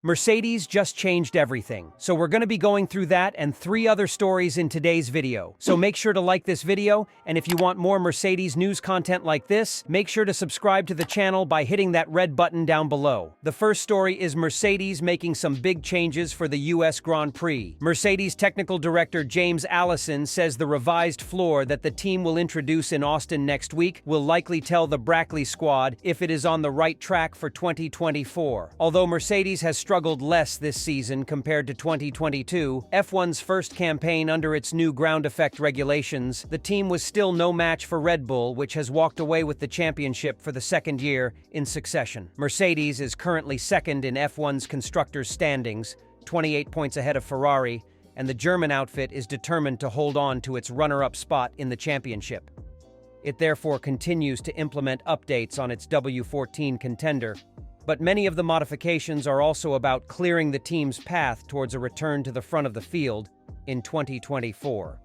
Mercedes just changed everything, so we're going to be going through that and 3 other stories in today's video. So make sure to like this video, and if you want more Mercedes news content like this, make sure to subscribe to the channel by hitting that red button down below. The first story is Mercedes making some big changes for the US Grand Prix. Mercedes technical director James Allison says the revised floor that the team will introduce in Austin next week will likely tell the Brackley squad if it is on the right track for 2024. Although Mercedes has struggled less this season compared to 2022, F1's first campaign under its new ground effect regulations, the team was still no match for Red Bull, which has walked away with the championship for the second year in succession. Mercedes is currently second in F1's constructors standings, 28 points ahead of Ferrari, and the German outfit is determined to hold on to its runner-up spot in the championship. It therefore continues to implement updates on its W14 contender, but many of the modifications are also about clearing the team's path towards a return to the front of the field in 2024.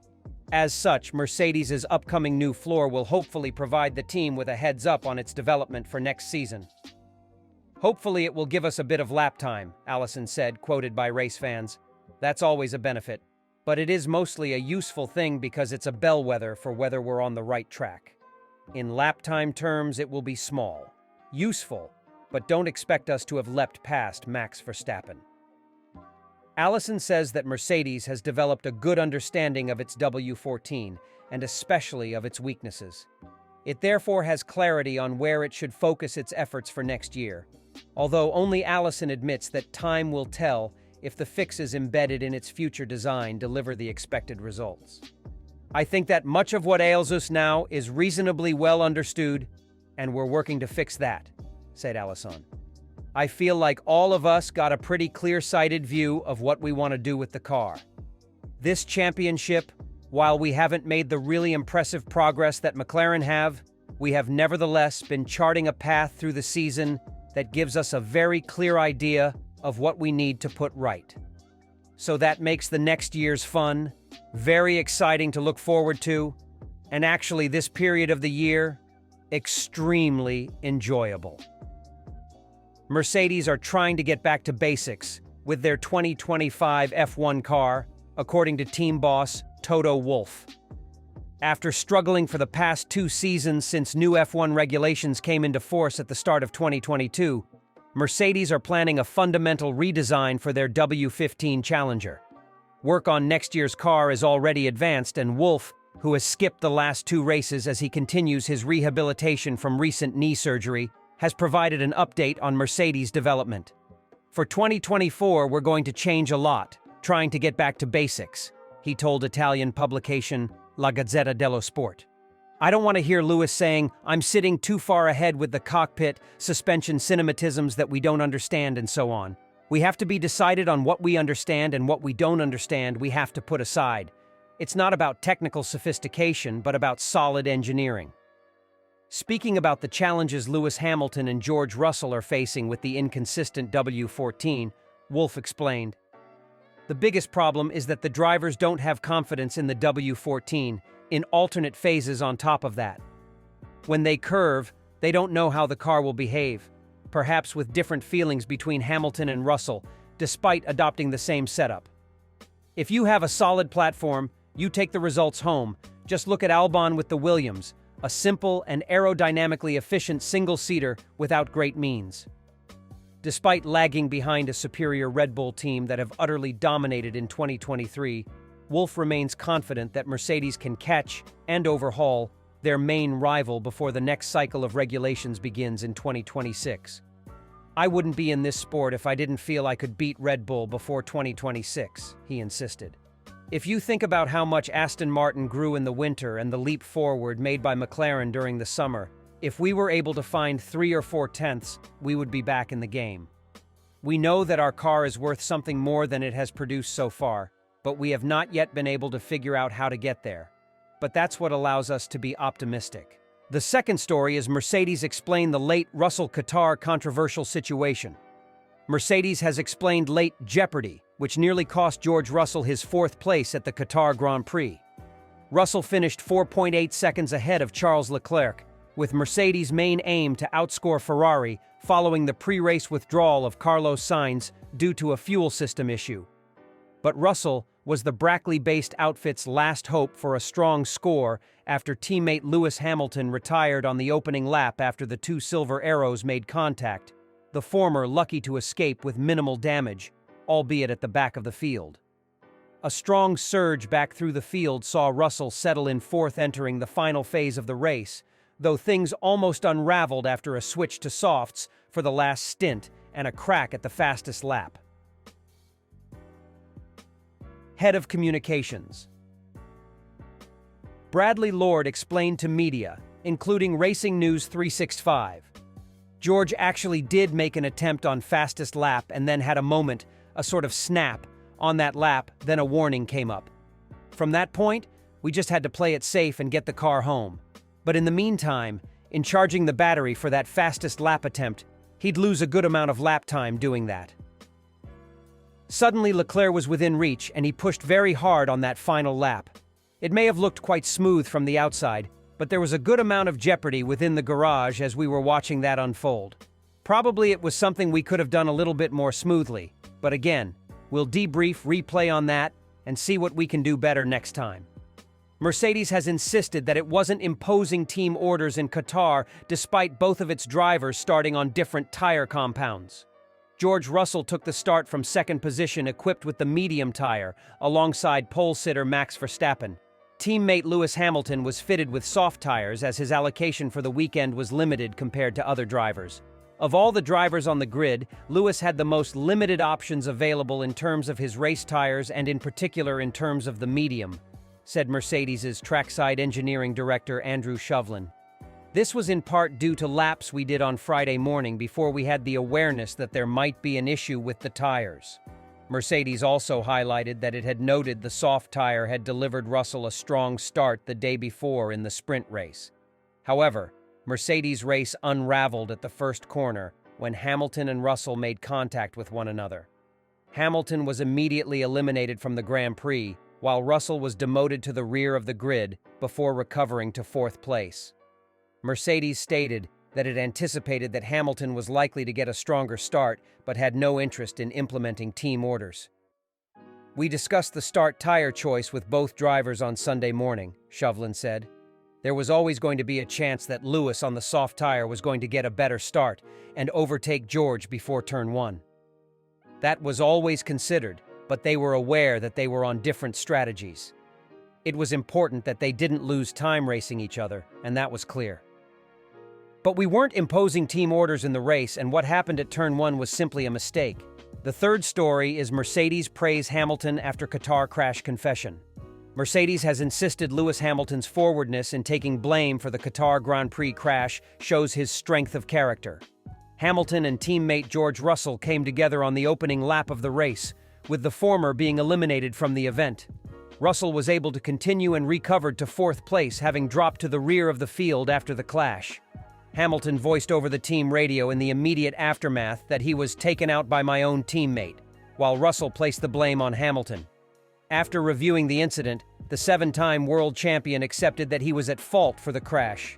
As such, Mercedes' upcoming new floor will hopefully provide the team with a heads-up on its development for next season. "Hopefully it will give us a bit of lap time," Allison said, quoted by race fans. "That's always a benefit, but it is mostly a useful thing because it's a bellwether for whether we're on the right track. In lap time terms, it will be small. Useful, but don't expect us to have leapt past Max Verstappen." Allison says that Mercedes has developed a good understanding of its W14 and especially of its weaknesses. It therefore has clarity on where it should focus its efforts for next year, although only Allison admits that time will tell if the fixes embedded in its future design deliver the expected results. "I think that much of what ails us now is reasonably well understood, and we're working to fix that," said Allison. "I feel like all of us got a pretty clear-sighted view of what we want to do with the car. This championship, while we haven't made the really impressive progress that McLaren have, we have nevertheless been charting a path through the season that gives us a very clear idea of what we need to put right. So that makes the next year's fun, very exciting to look forward to, and actually this period of the year, extremely enjoyable." Mercedes are trying to get back to basics with their 2025 F1 car, according to team boss Toto Wolff. After struggling for the past 2 seasons since new F1 regulations came into force at the start of 2022, Mercedes are planning a fundamental redesign for their W15 Challenger. Work on next year's car is already advanced, and Wolff, who has skipped the last 2 races as he continues his rehabilitation from recent knee surgery, has provided an update on Mercedes' development. "For 2024, we're going to change a lot, trying to get back to basics," he told Italian publication La Gazzetta dello Sport. "I don't want to hear Lewis saying, 'I'm sitting too far ahead with the cockpit, suspension cinematisms that we don't understand,' and so on. We have to be decided on what we understand, and what we don't understand we have to put aside. It's not about technical sophistication, but about solid engineering." Speaking about the challenges Lewis Hamilton and George Russell are facing with the inconsistent W14, Wolff explained, "The biggest problem is that the drivers don't have confidence in the W14, in alternate phases on top of that. When they curve, they don't know how the car will behave, perhaps with different feelings between Hamilton and Russell, despite adopting the same setup. If you have a solid platform, you take the results home. Just look at Albon with the Williams, a simple and aerodynamically efficient single-seater without great means." Despite lagging behind a superior Red Bull team that have utterly dominated in 2023, Wolff remains confident that Mercedes can catch and overhaul their main rival before the next cycle of regulations begins in 2026. "I wouldn't be in this sport if I didn't feel I could beat Red Bull before 2026, he insisted. "If you think about how much Aston Martin grew in the winter and the leap forward made by McLaren during the summer, if we were able to find 3 or 4 tenths, we would be back in the game. We know that our car is worth something more than it has produced so far, but we have not yet been able to figure out how to get there. But that's what allows us to be optimistic." The second story is Mercedes explained the late Russell Qatar controversial situation. Mercedes has explained late jeopardy, which nearly cost George Russell his 4th place at the Qatar Grand Prix. Russell finished 4.8 seconds ahead of Charles Leclerc, with Mercedes' main aim to outscore Ferrari following the pre-race withdrawal of Carlos Sainz due to a fuel system issue. But Russell was the Brackley-based outfit's last hope for a strong score after teammate Lewis Hamilton retired on the opening lap after the two Silver Arrows made contact, the former lucky to escape with minimal damage, albeit at the back of the field. A strong surge back through the field saw Russell settle in fourth entering the final phase of the race, though things almost unraveled after a switch to softs for the last stint and a crack at the fastest lap. Head of Communications. Bradley Lord explained to media, including Racing News 365. George actually did make an attempt on fastest lap and then had a moment, a sort of snap, on that lap, then a warning came up. From that point, we just had to play it safe and get the car home. But in the meantime, in charging the battery for that fastest lap attempt, he'd lose a good amount of lap time doing that. Suddenly, Leclerc was within reach, and he pushed very hard on that final lap. It may have looked quite smooth from the outside, but there was a good amount of jeopardy within the garage as we were watching that unfold. Probably it was something we could have done a little bit more smoothly, but again, we'll debrief, replay on that, and see what we can do better next time. Mercedes has insisted that it wasn't imposing team orders in Qatar despite both of its drivers starting on different tire compounds. George Russell took the start from second position equipped with the medium tire, alongside pole-sitter Max Verstappen. Teammate Lewis Hamilton was fitted with soft tires as his allocation for the weekend was limited compared to other drivers. Of all the drivers on the grid, Lewis had the most limited options available in terms of his race tires and in particular in terms of the medium, said Mercedes' trackside engineering director Andrew Shovlin. This was in part due to laps we did on Friday morning before we had the awareness that there might be an issue with the tires. Mercedes also highlighted that it had noted the soft tire had delivered Russell a strong start the day before in the sprint race. However, Mercedes' race unraveled at the first corner when Hamilton and Russell made contact with one another. Hamilton was immediately eliminated from the Grand Prix, while Russell was demoted to the rear of the grid before recovering to fourth place. Mercedes stated that it anticipated that Hamilton was likely to get a stronger start, but had no interest in implementing team orders. "We discussed the start tire choice with both drivers on Sunday morning," Shovlin said. "There was always going to be a chance that Lewis on the soft tire was going to get a better start and overtake George before turn one. That was always considered, but they were aware that they were on different strategies. It was important that they didn't lose time racing each other, and that was clear. But we weren't imposing team orders in the race, and what happened at turn one was simply a mistake." The third story is Mercedes praise Hamilton after Qatar crash confession. Mercedes has insisted Lewis Hamilton's forwardness in taking blame for the Qatar Grand Prix crash shows his strength of character. Hamilton and teammate George Russell came together on the opening lap of the race, with the former being eliminated from the event. Russell was able to continue and recovered to fourth place, having dropped to the rear of the field after the clash. Hamilton voiced over the team radio in the immediate aftermath that he was taken out by my own teammate, while Russell placed the blame on Hamilton. After reviewing the incident, the seven-time world champion accepted that he was at fault for the crash.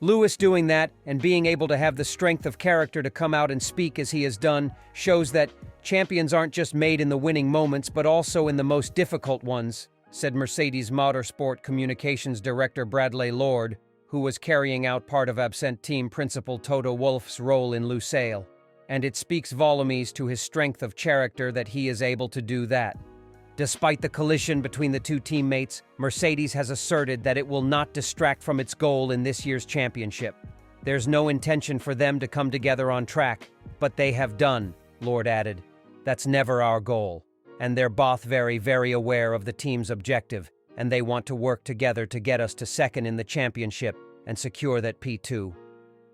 Lewis doing that and being able to have the strength of character to come out and speak as he has done shows that champions aren't just made in the winning moments but also in the most difficult ones, said Mercedes Motorsport Communications Director Bradley Lord, who was carrying out part of absent team principal Toto Wolff's role in Lusail. And it speaks volumes to his strength of character that he is able to do that. Despite the collision between the two teammates, Mercedes has asserted that it will not distract from its goal in this year's championship. There's no intention for them to come together on track, but they have done, Lord added. That's never our goal. And they're both very, very aware of the team's objective, and they want to work together to get us to second in the championship and secure that P2.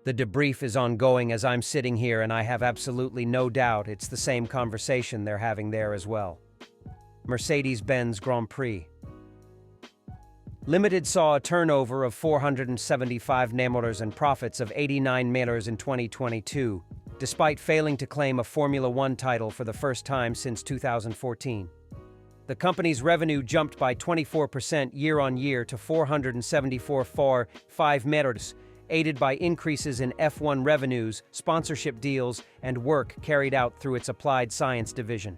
The debrief is ongoing as I'm sitting here, and I have absolutely no doubt it's the same conversation they're having there as well. Mercedes-Benz Grand Prix. Limited saw a turnover of 475 million and profits of 89 million in 2022, despite failing to claim a Formula One title for the first time since 2014. The company's revenue jumped by 24% year-on-year to 474.5 million, aided by increases in F1 revenues, sponsorship deals, and work carried out through its applied science division.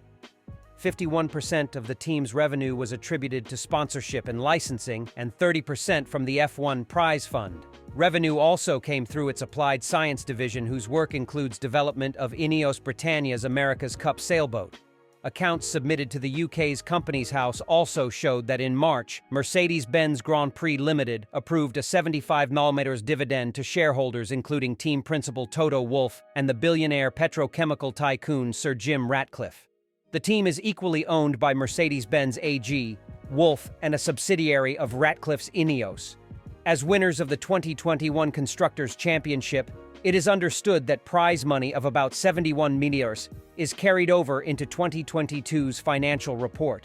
51% of the team's revenue was attributed to sponsorship and licensing, and 30% from the F1 prize fund. Revenue also came through its applied science division, whose work includes development of Ineos Britannia's America's Cup sailboat. Accounts submitted to the UK's Companies House also showed that in March, Mercedes-Benz Grand Prix Limited approved a 75 mm dividend to shareholders, including team principal Toto Wolff and the billionaire petrochemical tycoon Sir Jim Ratcliffe. The team is equally owned by Mercedes-Benz AG, Wolff, and a subsidiary of Ratcliffe's Ineos. As winners of the 2021 Constructors' Championship, it is understood that prize money of about 71 million is carried over into 2022's financial report.